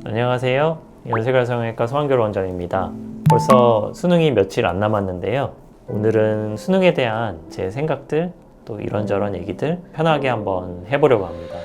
안녕하세요. 연세갈 성형외과 소환결 원장입니다. 벌써 수능이 며칠 안 남았는데요. 오늘은 수능에 대한 제 생각들, 또 이런저런 얘기들 편하게 한번 해보려고 합니다.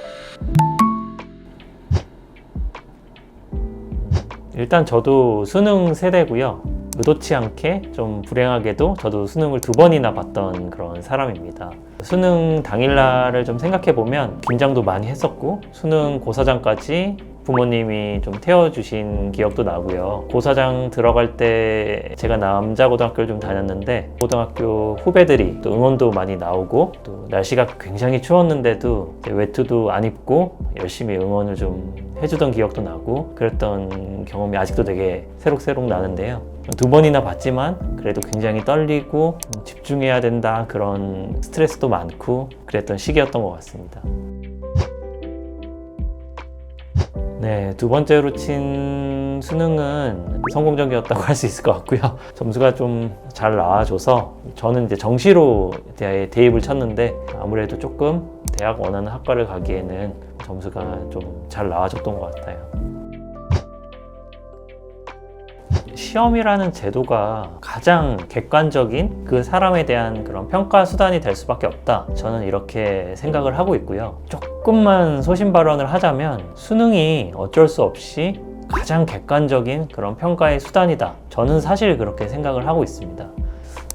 일단 저도 수능 세대고요. 의도치 않게 좀 불행하게도 저도 수능을 2번이나 봤던 그런 사람입니다. 수능 당일날을 좀 생각해보면 긴장도 많이 했었고, 수능 고사장까지 부모님이 좀 태워주신 기억도 나고요. 고사장 들어갈 때 제가 남자 고등학교를 좀 다녔는데, 고등학교 후배들이 또 응원도 많이 나오고, 또 날씨가 굉장히 추웠는데도 외투도 안 입고 열심히 응원을 좀 해주던 기억도 나고, 그랬던 경험이 아직도 되게 새록새록 나는데요. 2번이나 봤지만 그래도 굉장히 떨리고 집중해야 된다, 그런 스트레스도 많고 그랬던 시기였던 것 같습니다. 네, 2번째로 친 수능은 성공적이었다고 할 수 있을 것 같고요. 점수가 좀 잘 나와줘서 저는 이제 정시로 대학에 대입을 쳤는데, 아무래도 조금 대학 원하는 학과를 가기에는 점수가 좀 잘 나와줬던 것 같아요. 시험이라는 제도가 가장 객관적인 그 사람에 대한 그런 평가 수단이 될 수밖에 없다, 저는 이렇게 생각을 하고 있고요. 조금만 소신 발언을 하자면 수능이 어쩔 수 없이 가장 객관적인 그런 평가의 수단이다, 저는 사실 그렇게 생각을 하고 있습니다.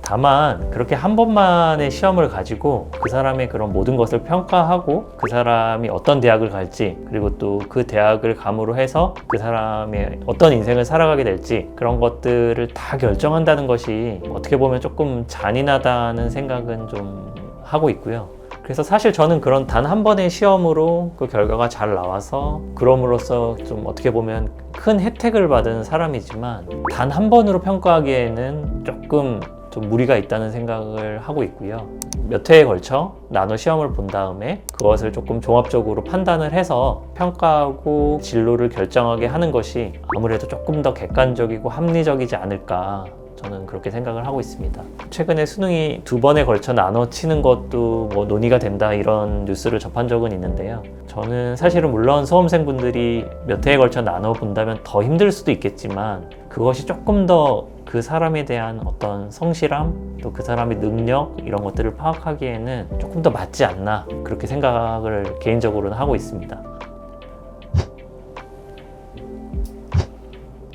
다만 그렇게 한 번만의 시험을 가지고 그 사람의 그런 모든 것을 평가하고 그 사람이 어떤 대학을 갈지, 그리고 또 그 대학을 감으로 해서 그 사람의 어떤 인생을 살아가게 될지, 그런 것들을 다 결정한다는 것이 어떻게 보면 조금 잔인하다는 생각은 좀 하고 있고요. 그래서 사실 저는 그런 단 한 번의 시험으로 그 결과가 잘 나와서 그럼으로써 좀 어떻게 보면 큰 혜택을 받은 사람이지만, 단 한 번으로 평가하기에는 조금 좀 무리가 있다는 생각을 하고 있고요. 몇 회에 걸쳐 나눠 시험을 본 다음에 그것을 조금 종합적으로 판단을 해서 평가하고 진로를 결정하게 하는 것이 아무래도 조금 더 객관적이고 합리적이지 않을까, 저는 그렇게 생각을 하고 있습니다. 최근에 수능이 2번에 걸쳐 나눠 치는 것도 뭐 논의가 된다, 이런 뉴스를 접한 적은 있는데요. 저는 사실은 물론 수험생분들이 몇 회에 걸쳐 나눠 본다면 더 힘들 수도 있겠지만, 그것이 조금 더 그 사람에 대한 어떤 성실함, 또 그 사람의 능력, 이런 것들을 파악하기에는 조금 더 맞지 않나, 그렇게 생각을 개인적으로는 하고 있습니다.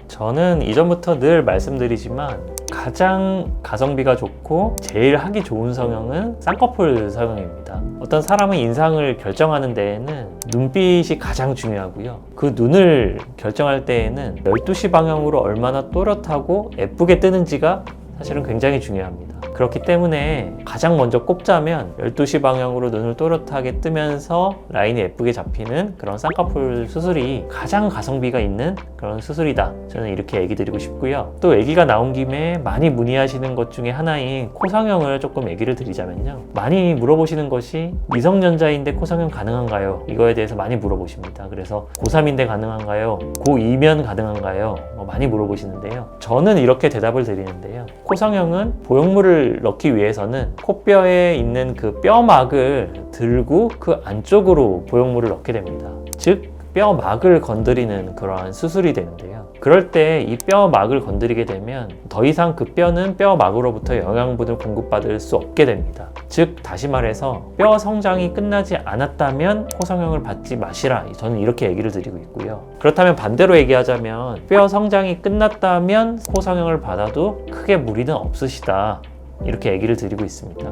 저는 이전부터 늘 말씀드리지만 가장 가성비가 좋고 제일 하기 좋은 성형은 쌍꺼풀 성형입니다. 어떤 사람의 인상을 결정하는 데에는 눈빛이 가장 중요하고요. 그 눈을 결정할 때에는 12시 방향으로 얼마나 또렷하고 예쁘게 뜨는지가 사실은 굉장히 중요합니다. 그렇기 때문에 가장 먼저 꼽자면 12시 방향으로 눈을 또렷하게 뜨면서 라인이 예쁘게 잡히는 그런 쌍꺼풀 수술이 가장 가성비가 있는 그런 수술이다, 저는 이렇게 얘기 드리고 싶고요. 또 얘기가 나온 김에 많이 문의하시는 것 중에 하나인 코성형을 조금 얘기를 드리자면요, 많이 물어보시는 것이 미성년자인데 코성형 가능한가요? 이거에 대해서 많이 물어보십니다. 그래서 고3인데 가능한가요? 고2면 가능한가요? 많이 물어보시는데요. 저는 이렇게 대답을 드리는데요. 코성형은 보형물을 넣기 위해서는 코뼈에 있는 그 뼈막을 들고 그 안쪽으로 보형물을 넣게 됩니다. 즉 뼈막을 건드리는 그러한 수술이 되는데요. 그럴 때 이 뼈막을 건드리게 되면 더 이상 그 뼈는 뼈막으로부터 영양분을 공급받을 수 없게 됩니다. 즉 다시 말해서 뼈 성장이 끝나지 않았다면 코성형을 받지 마시라, 저는 이렇게 얘기를 드리고 있고요. 그렇다면 반대로 얘기하자면 뼈 성장이 끝났다면 코성형을 받아도 크게 무리는 없으시다, 이렇게 얘기를 드리고 있습니다.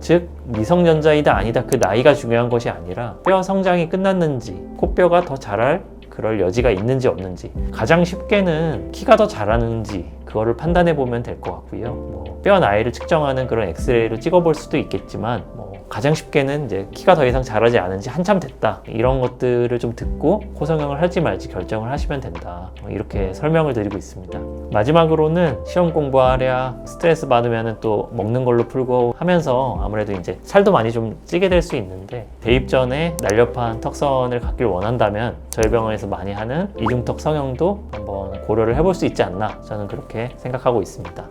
즉 미성년자이다 아니다, 그 나이가 중요한 것이 아니라 뼈 성장이 끝났는지, 코뼈가 더 자랄 그럴 여지가 있는지 없는지, 가장 쉽게는 키가 더 자라는지 그거를 판단해 보면 될 것 같고요. 뼈 나이를 측정하는 그런 엑스레이를 찍어볼 수도 있겠지만, 가장 쉽게는 이제 키가 더 이상 자라지 않은지 한참 됐다, 이런 것들을 좀 듣고 코성형을 할지 말지 결정을 하시면 된다, 이렇게 설명을 드리고 있습니다. 마지막으로는 시험 공부하랴 스트레스 받으면 또 먹는 걸로 풀고 하면서 아무래도 이제 살도 많이 좀 찌게 될 수 있는데, 대입 전에 날렵한 턱선을 갖길 원한다면 저희 병원에서 많이 하는 이중턱 성형도 한번 고려를 해볼 수 있지 않나, 저는 그렇게 생각하고 있습니다.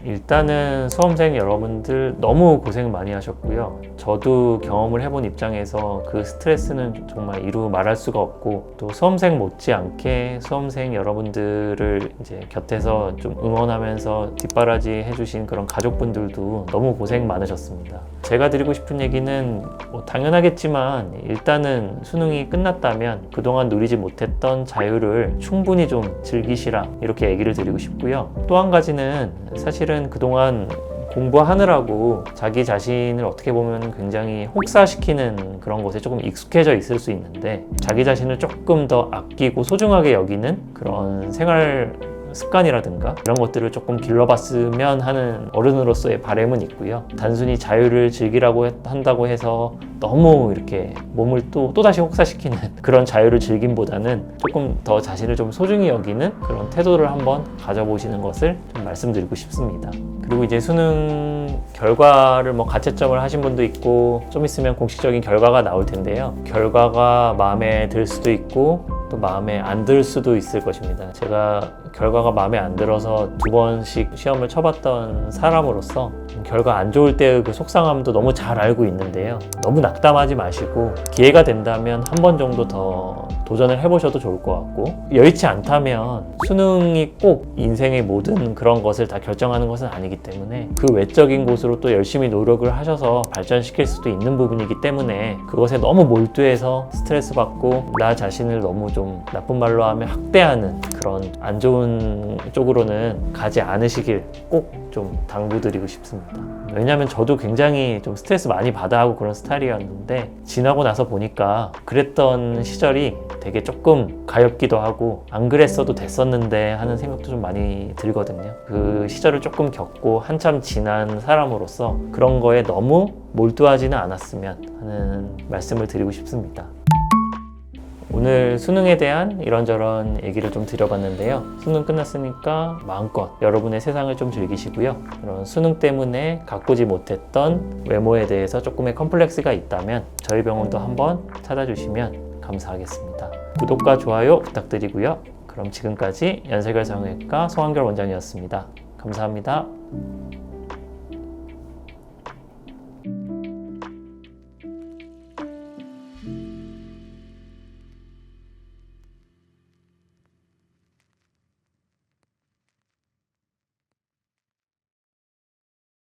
일단은 수험생 여러분들 너무 고생 많이 하셨고요. 저도 경험을 해본 입장에서 그 스트레스는 정말 이루 말할 수가 없고, 또 수험생 못지않게 수험생 여러분들을 이제 곁에서 좀 응원하면서 뒷바라지 해주신 그런 가족분들도 너무 고생 많으셨습니다. 제가 드리고 싶은 얘기는 뭐 당연하겠지만 일단은 수능이 끝났다면 그동안 누리지 못했던 자유를 충분히 좀 즐기시라, 이렇게 얘기를 드리고 싶고요. 또 한 가지는 사실은 그동안 공부하느라고 자기 자신을 어떻게 보면 굉장히 혹사시키는 그런 것에 조금 익숙해져 있을 수 있는데, 자기 자신을 조금 더 아끼고 소중하게 여기는 그런 생활 습관이라든가 이런 것들을 조금 길러봤으면 하는 어른으로서의 바람은 있고요. 단순히 자유를 즐기라고 한다고 해서 너무 이렇게 몸을 또다시 혹사시키는 그런 자유를 즐김보다는 조금 더 자신을 좀 소중히 여기는 그런 태도를 한번 가져보시는 것을 좀 말씀드리고 싶습니다. 그리고 이제 수능 결과를 뭐 가채점을 하신 분도 있고, 좀 있으면 공식적인 결과가 나올 텐데요. 결과가 마음에 들 수도 있고 또 마음에 안 들 수도 있을 것입니다. 제가 결과가 마음에 안 들어서 2번씩 시험을 쳐봤던 사람으로서 결과 안 좋을 때의 그 속상함도 너무 잘 알고 있는데요. 너무 낙담하지 마시고 기회가 된다면 한 번 정도 더 도전을 해보셔도 좋을 것 같고, 여의치 않다면 수능이 꼭 인생의 모든 그런 것을 다 결정하는 것은 아니기 때문에 그 외적인 곳으로 또 열심히 노력을 하셔서 발전시킬 수도 있는 부분이기 때문에 그것에 너무 몰두해서 스트레스 받고 나 자신을 너무 좀 나쁜 말로 하면 학대하는 그런 안 좋은 쪽으로는 가지 않으시길 꼭 좀 당부드리고 싶습니다. 왜냐하면 저도 굉장히 좀 스트레스 많이 받아 하고 그런 스타일이었는데, 지나고 나서 보니까 그랬던 시절이 되게 조금 가엽기도 하고 안 그랬어도 됐었는데 하는 생각도 좀 많이 들거든요. 그 시절을 조금 겪고 한참 지난 사람으로서 그런 거에 너무 몰두하지는 않았으면 하는 말씀을 드리고 싶습니다. 오늘 수능에 대한 이런저런 얘기를 좀 드려봤는데요. 수능 끝났으니까 마음껏 여러분의 세상을 좀 즐기시고요. 그런 수능 때문에 가꾸지 못했던 외모에 대해서 조금의 컴플렉스가 있다면 저희 병원도 한번 찾아주시면 감사하겠습니다. 구독과 좋아요 부탁드리고요. 그럼 지금까지 연세결 성형외과 송한결 원장이었습니다. 감사합니다.